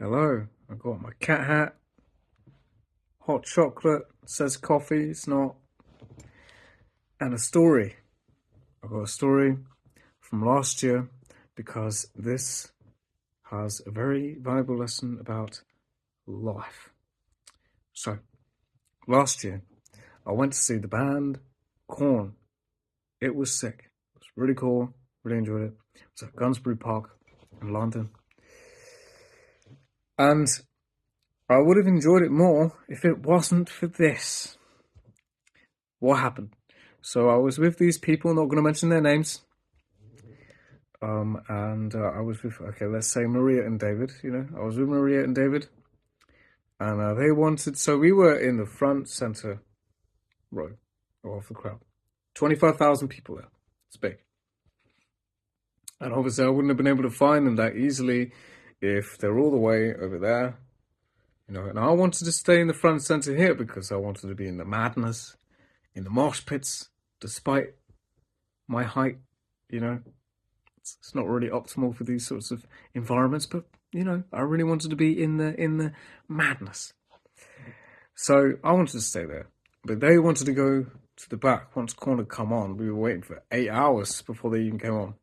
Hello, I got my cat hat, hot chocolate, says coffee, it's not, and a story. I got a story from last year because this has a very valuable lesson about life. So, last year, I went to see the band Korn. It was sick. It was really cool, really enjoyed it. It was at Gunsbury Park in London. And I would have enjoyed it more if it wasn't for this. What happened? So I was with these people, not going to mention their names. And I was with, okay, let's say Maria and David, I was with Maria and David. And they wanted, so we were in the front center row of the crowd. 25,000 people there. It's big. And obviously I wouldn't have been able to find them that easily if they're all the way over there. And I wanted to stay in the front center here because I wanted to be in the madness, in the mosh pits, despite my height, It's not really optimal for these sorts of environments, but I really wanted to be in the madness. So I wanted to stay there, but they wanted to go to the back once Korn had come on. We were waiting for 8 hours before they even came on.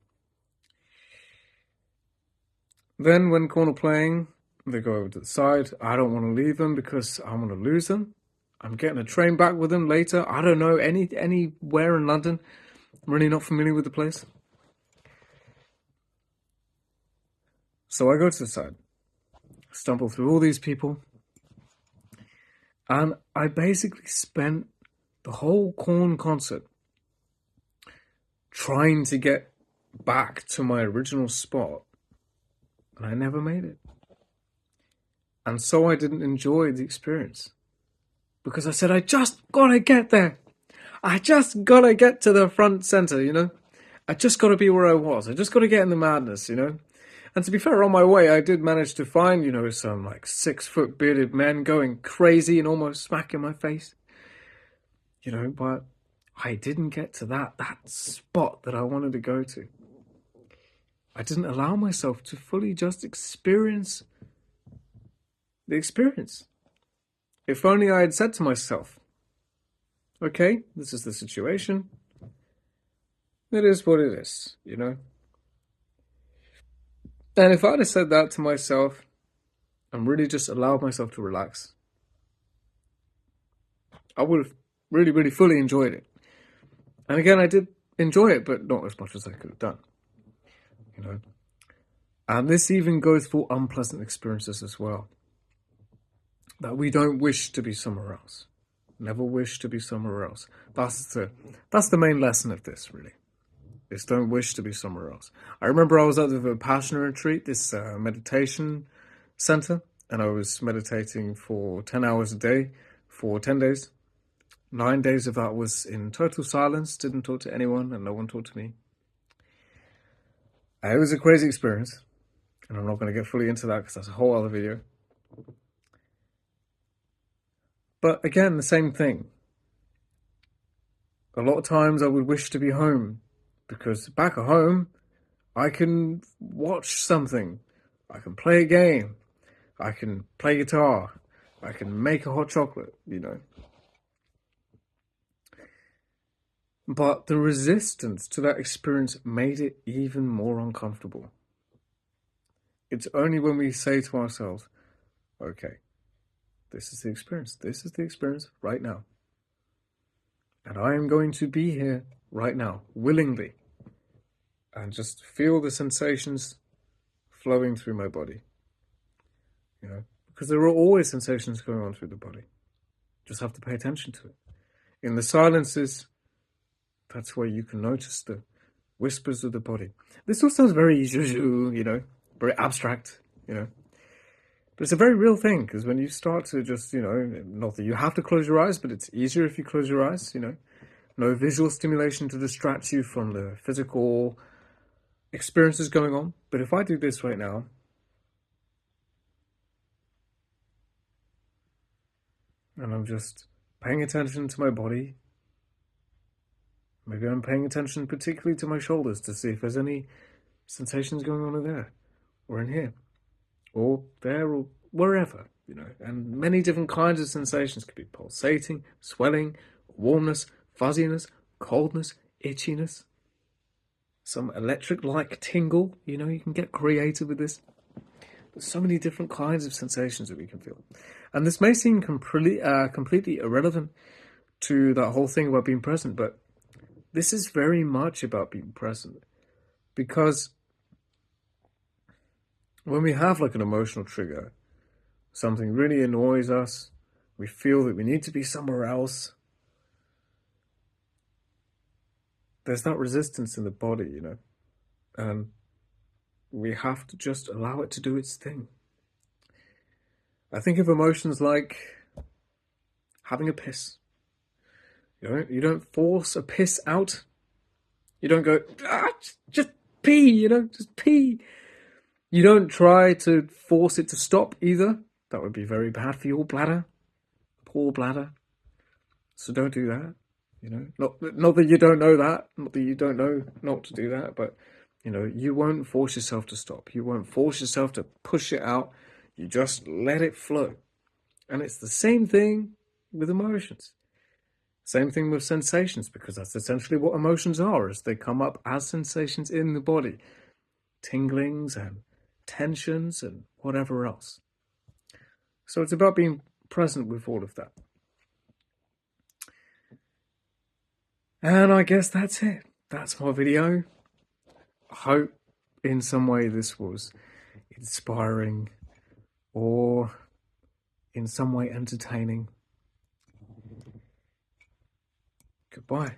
Then when Korn were playing, they go over to the side. I don't want to leave them because I want to lose them. I'm getting a train back with them later. I don't know anywhere in London. I'm really not familiar with the place. So I go to the side, stumble through all these people, and I basically spent the whole Korn concert trying to get back to my original spot, and I never made it. And so I didn't enjoy the experience, because I said, I just gotta get there. I just gotta get to the front center, I just gotta be where I was. I just gotta get in the madness, And to be fair, on my way, I did manage to find, some 6-foot bearded men going crazy and almost smacking my face. But I didn't get to that spot that I wanted to go to. I didn't allow myself to fully just experience the experience. If only I had said to myself, okay, this is the situation. It is what it is, And if I'd have said that to myself and really just allowed myself to relax, I would have really, really fully enjoyed it. And again, I did enjoy it, but not as much as I could have done, And this even goes for unpleasant experiences as well. That we don't wish to be somewhere else. Never wish to be somewhere else. That's the main lesson of this, really. Is don't wish to be somewhere else. I remember I was at the Vipassana retreat, this meditation center, and I was meditating for 10 hours a day for 10 days. 9 days of that was in total silence, didn't talk to anyone, and no one talked to me. It was a crazy experience, and I'm not going to get fully into that because that's a whole other video. But again, the same thing. A lot of times I would wish to be home, because back at home, I can watch something. I can play a game. I can play guitar. I can make a hot chocolate, But the resistance to that experience made it even more uncomfortable. It's only when we say to ourselves, okay, this is the experience. This is the experience right now. And I am going to be here right now, willingly. And just feel the sensations flowing through my body. Because there are always sensations going on through the body. Just have to pay attention to it. In the silences, that's where you can notice the whispers of the body. This all sounds very very abstract, But it's a very real thing, because when you start to just, not that you have to close your eyes, but it's easier if you close your eyes, No visual stimulation to distract you from the physical experiences going on. But if I do this right now, and I'm just paying attention to my body, maybe I'm paying attention particularly to my shoulders to see if there's any sensations going on in there or in here. or there or wherever, and many different kinds of sensations could be pulsating, swelling, warmness, fuzziness, coldness, itchiness, some electric-like tingle. You can get creative with this. There's so many different kinds of sensations that we can feel. And this may seem completely irrelevant to that whole thing about being present, but this is very much about being present. Because when we have like an emotional trigger, something really annoys us, we feel that we need to be somewhere else, there's that resistance in the body, and we have to just allow it to do its thing. I think of emotions like having a piss. You don't force a piss out. You don't go, just pee, just pee. You don't try to force it to stop either. That would be very bad for your bladder. Poor bladder. So don't do that. Not that you don't know that, not that you don't know not to do that, but you won't force yourself to stop. You won't force yourself to push it out. You just let it flow. And it's the same thing with emotions. Same thing with sensations, because that's essentially what emotions are, is they come up as sensations in the body. Tinglings and tensions and whatever else. So it's about being present with all of that. And I guess that's it. That's my video. I hope in some way this was inspiring or in some way entertaining. Goodbye.